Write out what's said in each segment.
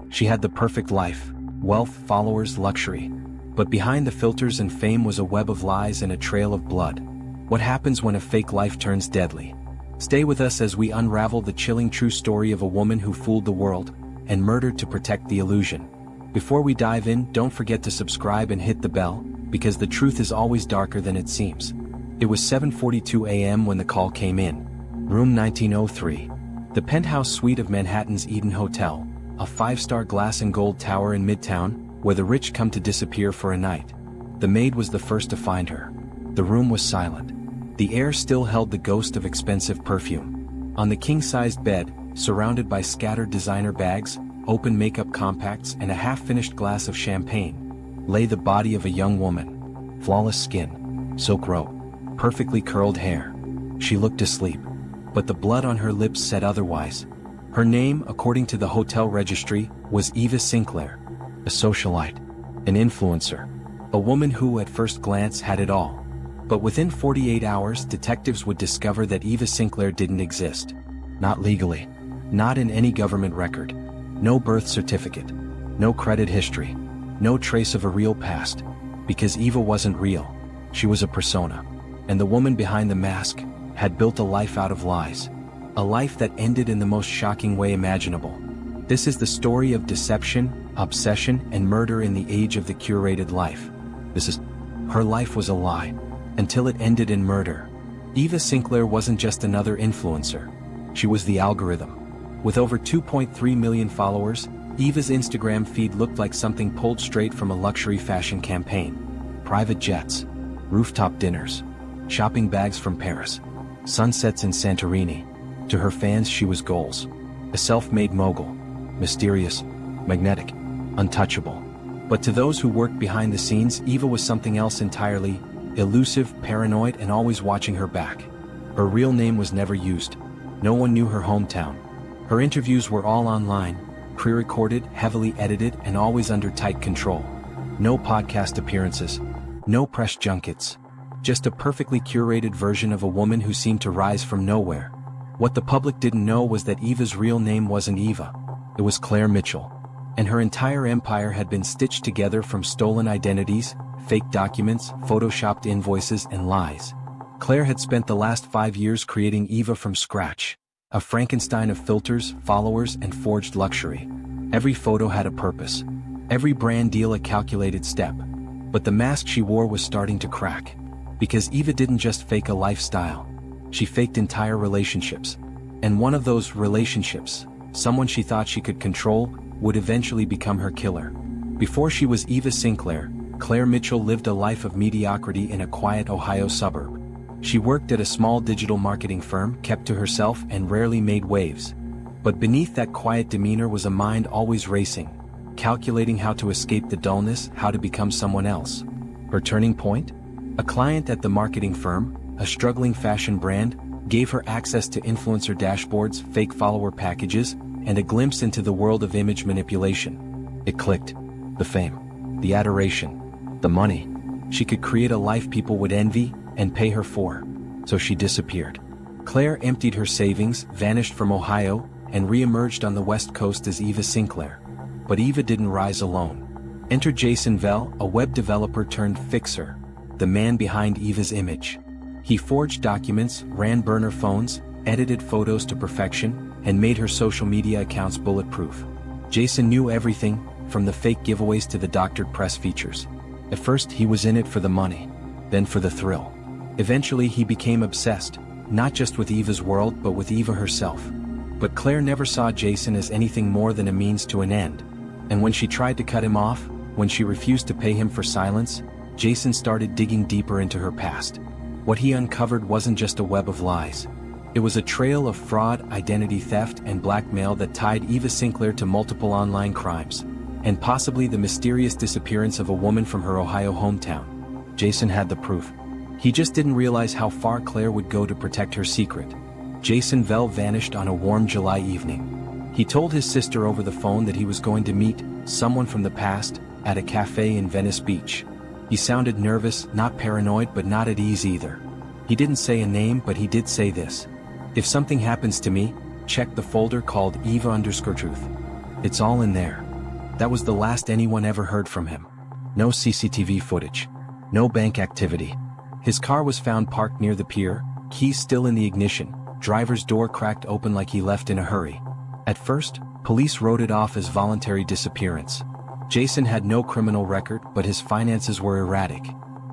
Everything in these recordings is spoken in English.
She had the perfect life: wealth, followers, luxury. But behind the filters and fame was a web of lies and a trail of blood. What happens when a fake life turns deadly? Stay with us as we unravel the chilling true story of a woman who fooled the world and murdered to protect the illusion. Before we dive in, don't forget to subscribe and hit the bell, because the truth is always darker than it seems. It was 7:42 a.m. when the call came in. Room 1903. The penthouse suite of Manhattan's Eden Hotel, a 5-star glass and gold tower in Midtown, where the rich come to disappear for a night. The maid was the first to find her. The room was silent. The air still held the ghost of expensive perfume. On the king-sized bed, surrounded by scattered designer bags, open makeup compacts and a half-finished glass of champagne, lay the body of a young woman. Flawless skin, silk robe, perfectly curled hair. She looked asleep, but the blood on her lips said otherwise. Her name, according to the hotel registry, was Eva Sinclair. A socialite, an influencer, a woman who at first glance had it all. But within 48 hours, detectives would discover that Eva Sinclair didn't exist. Not legally. Not in any government record. No birth certificate. No credit history. No trace of a real past. Because Eva wasn't real. She was a persona. And the woman behind the mask had built a life out of lies. A life that ended in the most shocking way imaginable. This is the story of deception, obsession, and murder in the age of the curated life. Her life was a lie. Until it ended in murder. Eva Sinclair wasn't just another influencer. She was the algorithm. With over 2.3 million followers, Eva's Instagram feed looked like something pulled straight from a luxury fashion campaign. Private jets, rooftop dinners, shopping bags from Paris, sunsets in Santorini. To her fans, she was goals. A self-made mogul. Mysterious, magnetic, untouchable. But to those who worked behind the scenes, Eva was something else entirely: elusive, paranoid, and always watching her back. Her real name was never used. No one knew her hometown. Her interviews were all online, pre-recorded, heavily edited, and always under tight control. No podcast appearances. No press junkets. Just a perfectly curated version of a woman who seemed to rise from nowhere. What the public didn't know was that Eva's real name wasn't Eva. It was Claire Mitchell. And her entire empire had been stitched together from stolen identities, fake documents, photoshopped invoices, and lies. Claire had spent the last 5 years creating Eva from scratch. A Frankenstein of filters, followers, and forged luxury. Every photo had a purpose. Every brand deal a calculated step. But the mask she wore was starting to crack. Because Eva didn't just fake a lifestyle. She faked entire relationships. And one of those relationships, someone she thought she could control, would eventually become her killer. Before she was Eva Sinclair, Claire Mitchell lived a life of mediocrity in a quiet Ohio suburb. She worked at a small digital marketing firm, kept to herself, and rarely made waves. But beneath that quiet demeanor was a mind always racing, calculating how to escape the dullness, how to become someone else. Her turning point? A client at the marketing firm, a struggling fashion brand, gave her access to influencer dashboards, fake follower packages, and a glimpse into the world of image manipulation. It clicked. The fame, the adoration, the money. She could create a life people would envy and pay her for. So she disappeared. Claire emptied her savings, vanished from Ohio, and re-emerged on the West Coast as Eva Sinclair. But Eva didn't rise alone. Enter Jason Vell, a web developer turned fixer, the man behind Eva's image. He forged documents, ran burner phones, edited photos to perfection, and made her social media accounts bulletproof. Jason knew everything, from the fake giveaways to the doctored press features. At first, he was in it for the money, then for the thrill. Eventually, he became obsessed, not just with Eva's world but with Eva herself. But Claire never saw Jason as anything more than a means to an end. And when she tried to cut him off, when she refused to pay him for silence, Jason started digging deeper into her past. What he uncovered wasn't just a web of lies. It was a trail of fraud, identity theft, and blackmail that tied Eva Sinclair to multiple online crimes, and possibly the mysterious disappearance of a woman from her Ohio hometown. Jason had the proof. He just didn't realize how far Claire would go to protect her secret. Jason Vell vanished on a warm July evening. He told his sister over the phone that he was going to meet someone from the past at a cafe in Venice Beach. He sounded nervous, not paranoid, but not at ease either. He didn't say a name, but he did say this: "If something happens to me, check the folder called Eva_Truth. It's all in there." That was the last anyone ever heard from him. No CCTV footage. No bank activity. His car was found parked near the pier, keys still in the ignition, driver's door cracked open like he left in a hurry. At first, police wrote it off as voluntary disappearance. Jason had no criminal record, but his finances were erratic.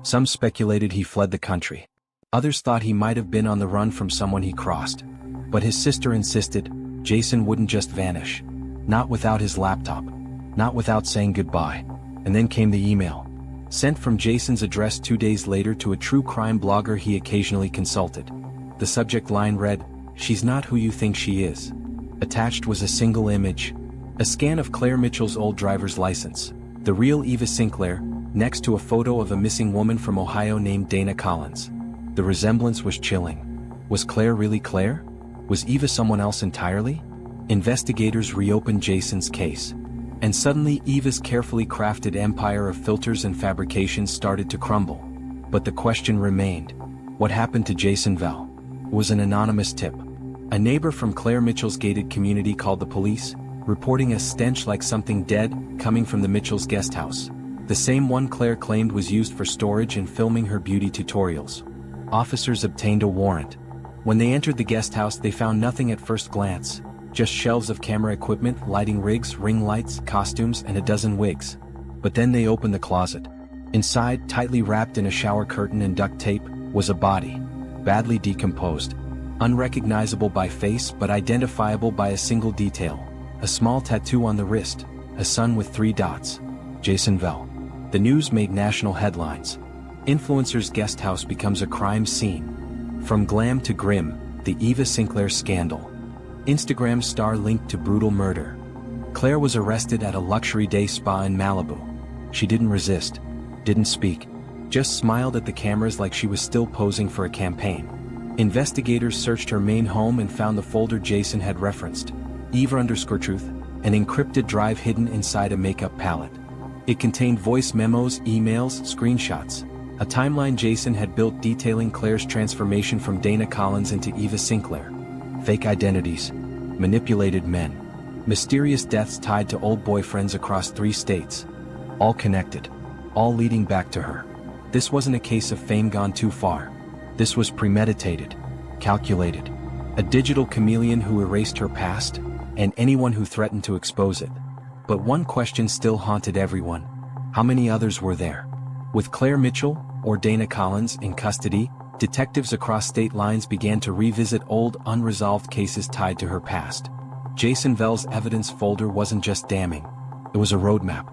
Some speculated he fled the country. Others thought he might have been on the run from someone he crossed. But his sister insisted Jason wouldn't just vanish. Not without his laptop. Not without saying goodbye. And then came the email. Sent from Jason's address 2 days later to a true crime blogger he occasionally consulted. The subject line read, "She's not who you think she is." Attached was a single image. A scan of Claire Mitchell's old driver's license. The real Eva Sinclair, next to a photo of a missing woman from Ohio named Dana Collins. The resemblance was chilling. Was Claire really Claire? Was Eva someone else entirely? Investigators reopened Jason's case. And suddenly Eva's carefully crafted empire of filters and fabrications started to crumble. But the question remained. What happened to Jason Vell? It was an anonymous tip. A neighbor from Claire Mitchell's gated community called the police, reporting a stench like something dead coming from the Mitchell's guest house. The same one Claire claimed was used for storage and filming her beauty tutorials. Officers obtained a warrant. When they entered the guest house, they found nothing at first glance. Just shelves of camera equipment, lighting rigs, ring lights, costumes, and a dozen wigs. But then they opened the closet. Inside, tightly wrapped in a shower curtain and duct tape, was a body. Badly decomposed. Unrecognizable by face but identifiable by a single detail. A small tattoo on the wrist. A sun with 3 dots. Jason Vell. The news made national headlines. Influencer's guest house becomes a crime scene. From glam to grim, the Eva Sinclair scandal. Instagram star linked to brutal murder. Claire was arrested at a luxury day spa in Malibu. She didn't resist, didn't speak, just smiled at the cameras like she was still posing for a campaign. Investigators searched her main home and found the folder Jason had referenced, Eva_truth, an encrypted drive hidden inside a makeup palette. It contained voice memos, emails, screenshots, a timeline Jason had built detailing Claire's transformation from Dana Collins into Eva Sinclair. Fake identities, manipulated men, mysterious deaths tied to old boyfriends across 3 states. All connected, all leading back to her. This wasn't a case of fame gone too far. This was premeditated, calculated. A digital chameleon who erased her past, and anyone who threatened to expose it. But one question still haunted everyone. How many others were there? With Claire Mitchell, or Dana Collins, in custody, detectives across state lines began to revisit old, unresolved cases tied to her past. Jason Vell's evidence folder wasn't just damning. It was a roadmap.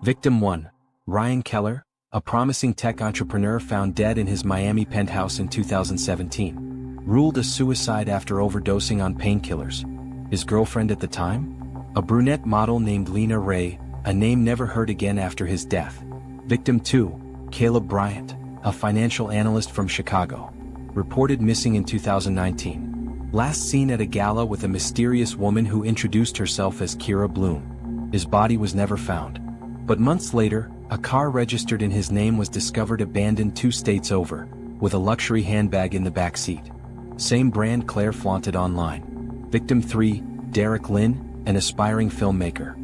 Victim 1, Ryan Keller, a promising tech entrepreneur found dead in his Miami penthouse in 2017. Ruled a suicide after overdosing on painkillers. His girlfriend at the time? A brunette model named Lena Ray, a name never heard again after his death. Victim 2, Caleb Bryant, a financial analyst from Chicago. Reported missing in 2019. Last seen at a gala with a mysterious woman who introduced herself as Kira Bloom. His body was never found. But months later, a car registered in his name was discovered abandoned 2 states over, with a luxury handbag in the back seat. Same brand Claire flaunted online. Victim 3, Derek Lynn, an aspiring filmmaker.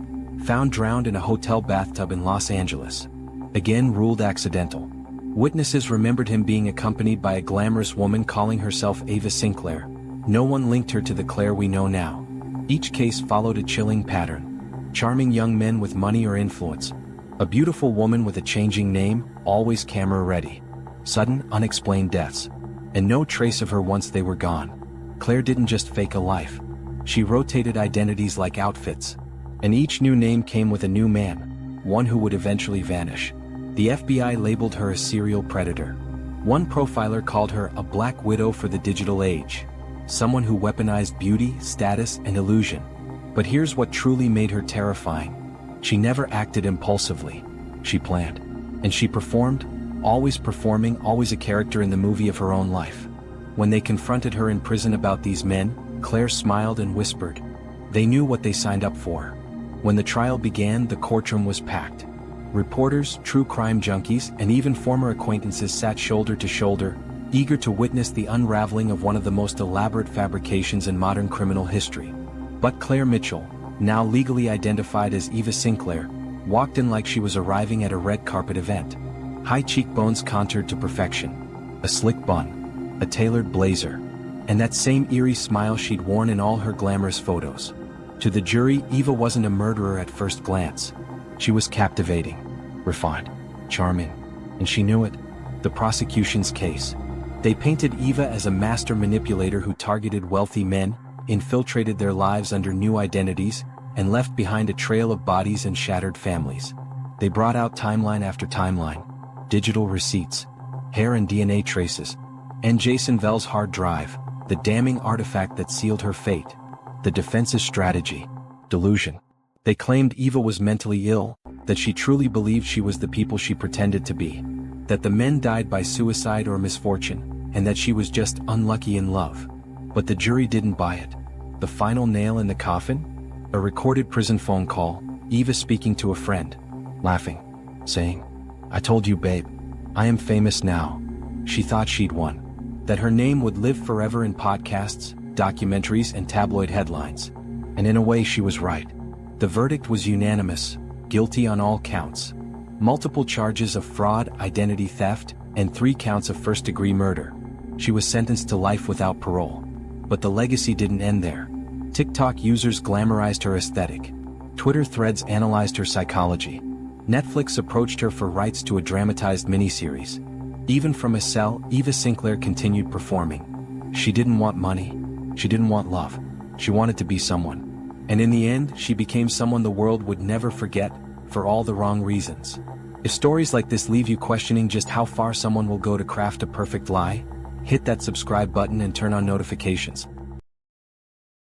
Found drowned in a hotel bathtub in Los Angeles. Again ruled accidental. Witnesses remembered him being accompanied by a glamorous woman calling herself Eva Sinclair. No one linked her to the Claire we know now. Each case followed a chilling pattern. Charming young men with money or influence. A beautiful woman with a changing name, always camera ready. Sudden, unexplained deaths. And no trace of her once they were gone. Claire didn't just fake a life. She rotated identities like outfits. And each new name came with a new man, one who would eventually vanish. The FBI labeled her a serial predator. One profiler called her a black widow for the digital age. Someone who weaponized beauty, status, and illusion. But here's what truly made her terrifying. She never acted impulsively. She planned. And she performed, always performing, always a character in the movie of her own life. When they confronted her in prison about these men, Claire smiled and whispered. They knew what they signed up for. When the trial began, the courtroom was packed. Reporters, true crime junkies, and even former acquaintances sat shoulder to shoulder, eager to witness the unraveling of one of the most elaborate fabrications in modern criminal history. But Claire Mitchell, now legally identified as Eva Sinclair, walked in like she was arriving at a red carpet event. High cheekbones contoured to perfection, a slick bun, a tailored blazer, and that same eerie smile she'd worn in all her glamorous photos. To the jury, Eva wasn't a murderer at first glance. She was captivating, refined, charming, and she knew it. The prosecution's case. They painted Eva as a master manipulator who targeted wealthy men, infiltrated their lives under new identities, and left behind a trail of bodies and shattered families. They brought out timeline after timeline, digital receipts, hair and DNA traces, and Jason Vell's hard drive, the damning artifact that sealed her fate. The defense's strategy. Delusion. They claimed Eva was mentally ill, that she truly believed she was the people she pretended to be, that the men died by suicide or misfortune, and that she was just unlucky in love. But the jury didn't buy it. The final nail in the coffin? A recorded prison phone call, Eva speaking to a friend, laughing, saying, "I told you, babe, I am famous now." She thought she'd won, that her name would live forever in podcasts, documentaries, and tabloid headlines. And in a way she was right. The verdict was unanimous, guilty on all counts. Multiple charges of fraud, identity theft, and 3 counts of first-degree murder. She was sentenced to life without parole. But the legacy didn't end there. TikTok users glamorized her aesthetic. Twitter threads analyzed her psychology. Netflix approached her for rights to a dramatized miniseries. Even from a cell, Eva Sinclair continued performing. She didn't want money. She didn't want love. She wanted to be someone. And in the end, she became someone the world would never forget, for all the wrong reasons. If stories like this leave you questioning just how far someone will go to craft a perfect lie, hit that subscribe button and turn on notifications.